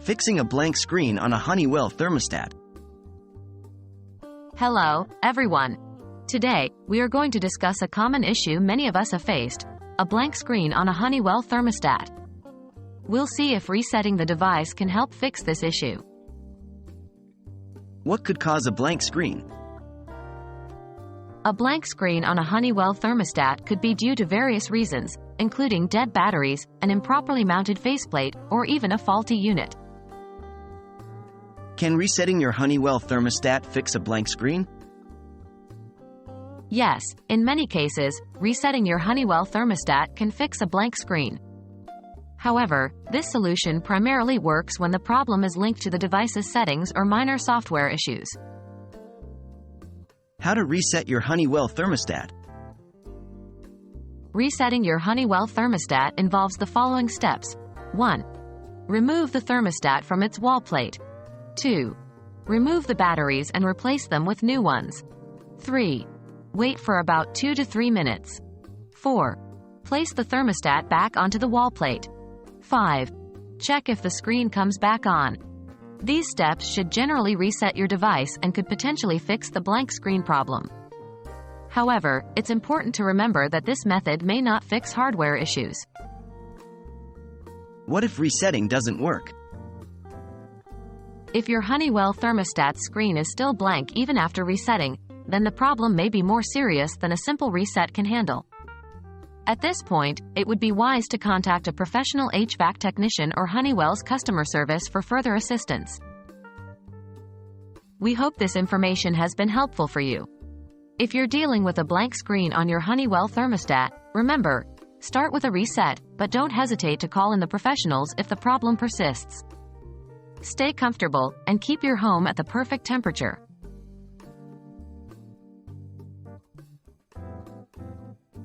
Fixing a blank screen on a Honeywell thermostat. Hello, everyone. Today, we are going to discuss a common issue many of us have faced: a blank screen on a Honeywell thermostat. We'll see if resetting the device can help fix this issue. What could cause a blank screen? A blank screen on a Honeywell thermostat could be due to various reasons, including dead batteries, an improperly mounted faceplate, or even a faulty unit. Can resetting your Honeywell thermostat fix a blank screen? Yes, in many cases, resetting your Honeywell thermostat can fix a blank screen. However, this solution primarily works when the problem is linked to the device's settings or minor software issues. How to reset your Honeywell thermostat. Resetting your Honeywell thermostat involves the following steps. 1. Remove the thermostat from its wall plate. 2. Remove the batteries and replace them with new ones. 3. Wait for about 2 to 3 minutes. 4. Place the thermostat back onto the wall plate. 5. Check if the screen comes back on. These steps should generally reset your device and could potentially fix the blank screen problem. However, it's important to remember that this method may not fix hardware issues. What if resetting doesn't work? If your Honeywell thermostat screen is still blank even after resetting, then the problem may be more serious than a simple reset can handle. At this point, it would be wise to contact a professional HVAC technician or Honeywell's customer service for further assistance. We hope this information has been helpful for you. If you're dealing with a blank screen on your Honeywell thermostat, remember, start with a reset, but don't hesitate to call in the professionals if the problem persists. Stay comfortable and keep your home at the perfect temperature.